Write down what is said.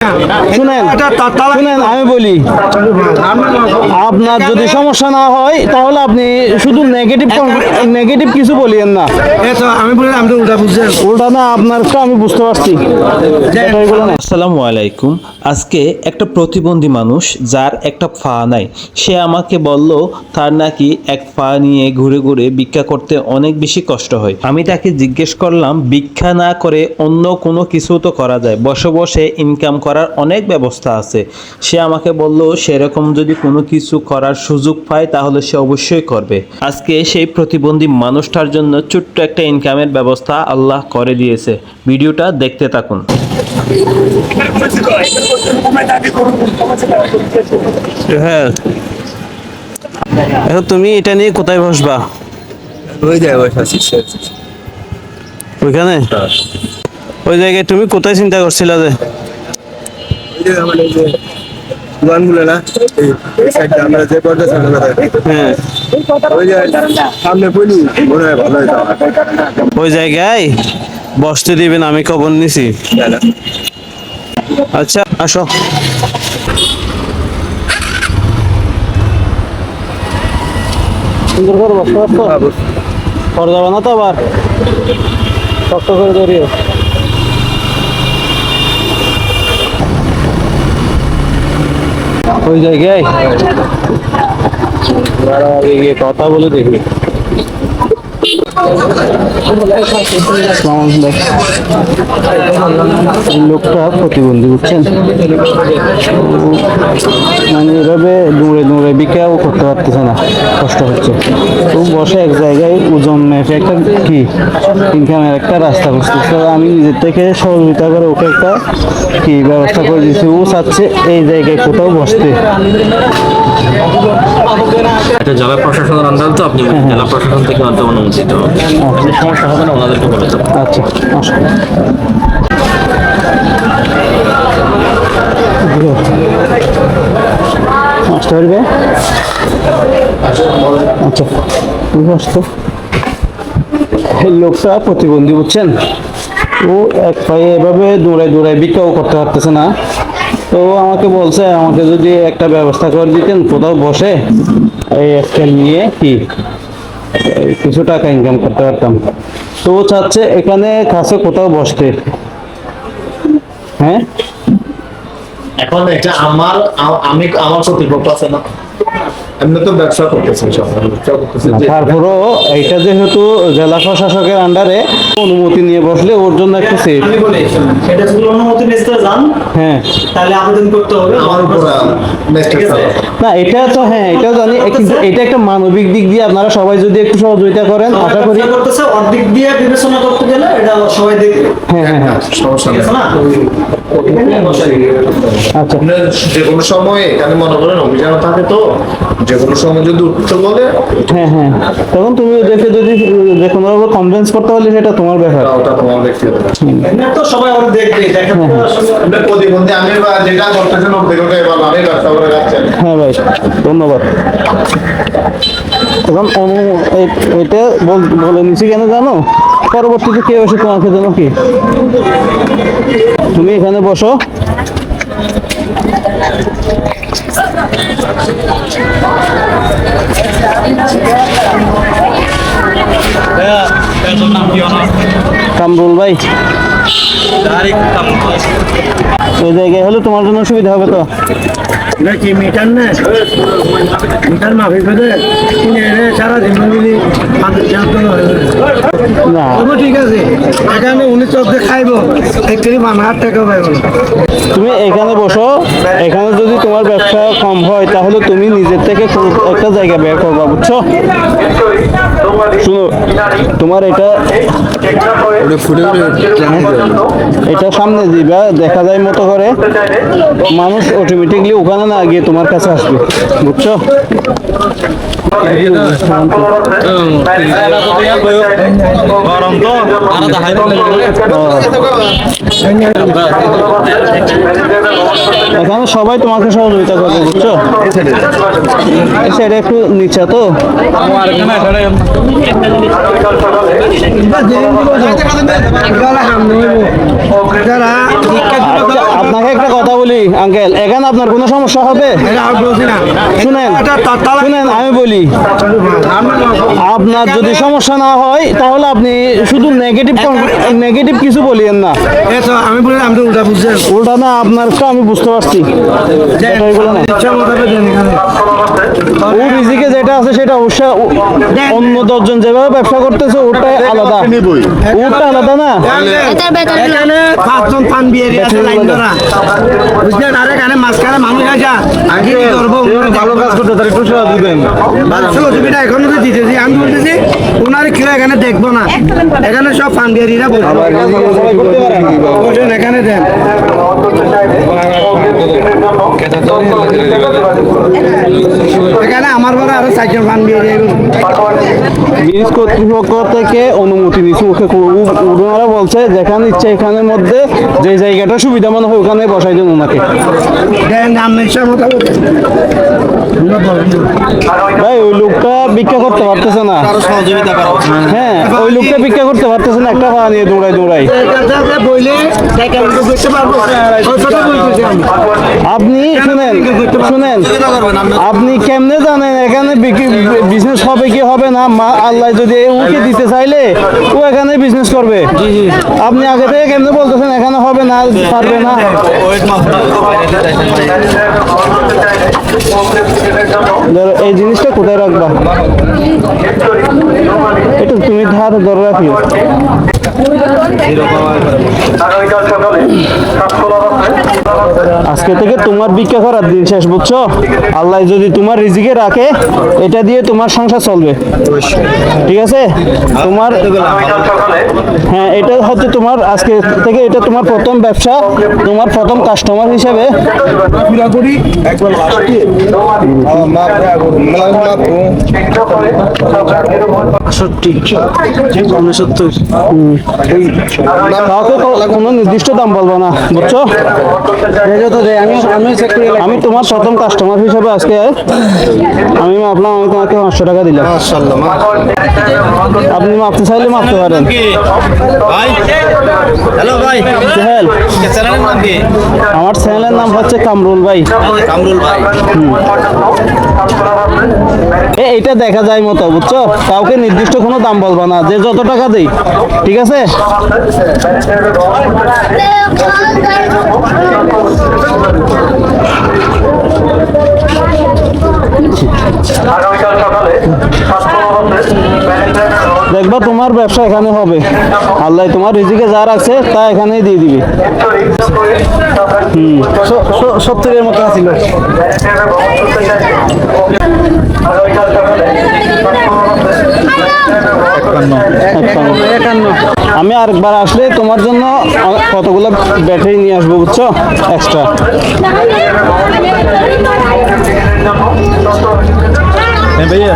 শুনেন শুনেন আমি বলি, আপনার যদি সমস্যা না হয় তাহলে আপনি শুধু নেগেটিভ কিছু বলিয়েন না। আমি বলি আমি তো উল্টা বুঝছি। উল্টা না, আপনারটা আমি বুঝতে পারছি। আসসালামু আলাইকুম। আজকে একটা প্রতিবন্ধী মানুষ যার একটা পা নাই, সে আমাকে বলল তার নাকি এক পা নিয়ে ঘুরে ঘুরে ভিক্ষা করতে অনেক বেশি কষ্ট হয়। আমি তাকে জিজ্ঞেস করলাম ভিক্ষা না করে অন্য কোনো কিছু তো করা যায়, বসে বসে ইনকাম করার অনেক ব্যবস্থা আছে। সে আমাকে বলল সেরকম যদি কোনো কিছু করার সুযোগ পায় তাহলে সে অবশ্যই করবে। আজকে সেই প্রতিবন্ধী মানুষটার জন্য ছোট্ট একটা ইনকামের ব্যবস্থা আল্লাহ করে দিয়েছে। ভিডিওটা দেখতে থাকুন। হ্যাঁ, এখন তুমি এটা নিয়ে কোথায় বসবা? ওই যায় বসে ওইখানে ওই জায়গায় তুমি কোথায় চিন্তা করছিলা যে? মানে যে দোকানগুলো না, এই সাইডে আমরা যে পর্দা সামনে হ্যাঁ, ওই যে সামনে পড়লি মনে হয় ভালো হইতো। ওই জায়গায় বসতে দিবেন, আমি খবর নিছি। আচ্ছা আসো। সুন্দর করে বসতে পারছো? পরে যাবে না তো আবার? শক্ত করে ধরিও। ওই জায়গায় কথা বলে দেখি। লোকটা প্রতিবন্ধী, বুঝছেন? মানে এভাবে দৌড়ে দৌড়ে বিক্রিয়াও করতে পারতেছে না, কষ্ট হচ্ছে। তো বসে এক জায়গায় ওজন মেপে একটা কি ইনকামের একটা রাস্তা খুঁজতেছে। আমি নিজের থেকে সহযোগিতা করে ওকে একটা কি ব্যবস্থা করে দিয়েছি। ও চাচ্ছে এই জায়গায় কোথাও বসতে। এটা জেলা প্রশাসনের আন্ডারে, তো আপনি জেলা প্রশাসন থেকে মাধ্যমে অনুমোদিত, আপনার সমস্যা হবে না, ওনাদেরকে বলে দেবো। আচ্ছা আসো। আসতে পারবে? আচ্ছা তুমি আসতো। এই লোকটা প্রতিবন্ধী, বুঝছেন? ও এক পায়ে এভাবে দৌড়ায় দৌড়ায় ভিক্ষাও করতে পারতেছে না। তো আমাকে বলছে আমাকে যদি একটা ব্যবস্থা করে দিতেন কোথাও বসে এই একটা নিয়ে কি কিছু টাকা ইনকাম করতে পারতাম। তো ও চাচ্ছে এখানে কাছে কোথাও বসতে। হ্যাঁ, এখন এটা আমি আমার কর্তৃপক্ষ আছে না, এমনি তো ব্যবসা করতেছি, তারপরও এটা যেহেতু জেলা প্রশাসকের আন্ডারে, অনুমতি নিয়ে বসলে ওর জন্য একটু সেফ। আমি বলি এটা যদি অনুমতি নিতে যান হ্যাঁ, তাহলে আবেদন করতে হবে আমার উপর ঠিক আছে? না এটা তো হ্যাঁ এটাও জানি, কিন্তু এটা একটা মানবিক দিক দিয়ে আপনারা সবাই যদি একটু সহযোগিতা করেন আশা করি। ব্যবসা করতেছে অর্ধেক দিয়ে বিবেচনা করতে গেলে এটা সবাই দেখবে। হ্যাঁ হ্যাঁ হ্যাঁ, সমস্যা ঠিক নেই। আছে না? আচ্ছা যে কোনো সময় এখানে মনে করেন অভিযান থাকে, তো যে কোনো সময় যদি উঠতে বলে হ্যাঁ হ্যাঁ, তখন তুমি ওদেরকে যদি যে কোনোভাবে কনভিন্স করতে পারলে সেটা তোমার ব্যাপার। ওটা তোমার ব্যক্তিগত ব্যাপার। এমনি তো সবাই ওরা দেখবে, দেখে তো আসলে আমরা প্রতিবন্ধী, আমি যেটা করতেছেন অভিজ্ঞতা এবার আমি ব্যবসা করে যাচ্ছি। হ্যাঁ ভাই, ধন্যবাদ। এখন এটা বলে নিছি কেন জানো? পরবর্তীতে কেউ এসে তোমাকে যেন কি তুমি এখানে বসো। কামরুল ভাই, ওই জায়গায় হলে তোমার জন্য সুবিধা হবে তো? এটা কি মিটার না? মিটার মাফিক করে সারা জীবন যদি না ঠিক আছে, এখানে উনি চোখে খাইব একটি মামার টাকা পাইব না। তুমি এখানে বসো, এখানে যদি তোমার ব্যবসা কম হয় তাহলে তুমি নিজের থেকে একটা জায়গা বের করবা, বুঝছো? শুনো, তোমার এটা সামনে দিবা, দেখা যায় মতো করে মানুষ অটোমেটিকলি ওখানে না গিয়ে তোমার কাছে আসবে, বুঝছো? গরম তো আরো দেখাই এখানে সবাই তোমাকে সহযোগিতা করবে, বুঝছো? সেটা একটু নিচা তো। যারা আচ্ছা, আপনাকে একটা কথা বলি আঙ্কেল, এখানে আপনার কোনো সমস্যা হবে? এটা আর বলছি না শুনেন শুনেন আমি বলি, আপনার যদি সমস্যা না হয় তাহলে আপনি শুধু নেগেটিভ কিছু বলিয়েন না। এই তো আমি বলি আমি তো উল্টা বুঝছি উল্টা না, আপনারটা আমি বুঝতে পারছি। এগুলো না, ইচ্ছা মতো দেন এখানে ও রিজিকে যেটা আছে সেটা অবশ্যই অন্য 10 জন যেভাবে ব্যবসা করতেছে ওটাই আলাদা, ওটা আলাদা না। এখানে 5 জন পান বিয়ারি আছে লাইন ধরা বুঝলেন, আর এখানে মাঝখানে মানুষ আছে আগে কি করবো ভালো কাজ করতে তার একটু সেবা দিবেন। বাচ্চা অসুবিধা এখনো তো দিতেছি, আমি বলতেছি ওনার কেউ এখানে দেখবো না, এখানে সব পান বিয়ারিরা বলবো সবাই করতে পারে না। বসেন এখানে দেন এখানে আমার বড় আরো 4 জন পান বিয়ারি ব্রিজ কর্তৃপক্ষ থেকে অনুমতি নিচ্ছে, ওনারা বলছে যেখানে ইচ্ছে এখানের মধ্যে যে জায়গাটা সুবিধা মনে হয় ওখানে বসাই দেন ওনাকে। দেন আমি ইচ্ছা মতো ভাই ওই লোকটা ভিক্ষা করতে পারতেছে না, হ্যাঁ ওই লোকটা ভিক্ষা করতে পারতেছে না, একটা পা নিয়ে দৌড়াই বইলে করতে পারবো ওই কথা বলতেছি আমি আপনি শুনেন আপনি কেমনে জানেন এখানে বিজনেস হবে কি হবে না? আল্লাহ যদি ওকে দিতে চাইলে ও এখানে বিজনেস করবে। আপনি আগে থেকে কেমনে বলতেছেন এখানে হবে না, পারবে না? ধরো এই জিনিসটা কোথায় রাখবা, একটু তুমি হাতে ধরে রাখিও। আজকে থেকে তোমার ভিক্ষা করার দিন শেষ, বুঝছো? আল্লাহ যদি তোমার রিজিকে রাখে এটা দিয়ে তোমার সংসার চলবে, ঠিক আছে? তোমার হ্যাঁ এটা হচ্ছে তোমার আজকে থেকে এটা তোমার প্রথম ব্যবসা, তোমার প্রথম কাস্টমার হিসেবে পুরাপুরি একবার লাস্টে কাউকে কোনো নির্দিষ্ট দাম বলবো না, বুঝছো? আমি তোমার প্রথম কাস্টমার হিসেবে আজকে আমি মাপলাম, আমি তোমাকে 500 টাকা দিলাম। আপনি মাপতে চাইলে মাপতে পারেন। হ্যালো ভাই, সোহেল, চ্যানেলের নাম কি? আমার চ্যানেলের নাম হচ্ছে কামরুল ভাই। কামরুল ভাই। এইটা দেখা যায় মতো, বুঝছো? কাউকে নির্দিষ্ট কোনো দাম বলবা না, যে যত টাকা দেই, ঠিক আছে? দেখবা তোমার ব্যবসা এখানে হবে, আল্লাহ তোমার রিজিকে যা রাখছে তা এখানেই দিয়ে দিবে। 70-এর মতো আছিল। আমি আরেকবার আসলে তোমার জন্য কতগুলো ব্যাটারি নিয়ে আসবো, বুঝছো? এক্সট্রা। ভাইয়া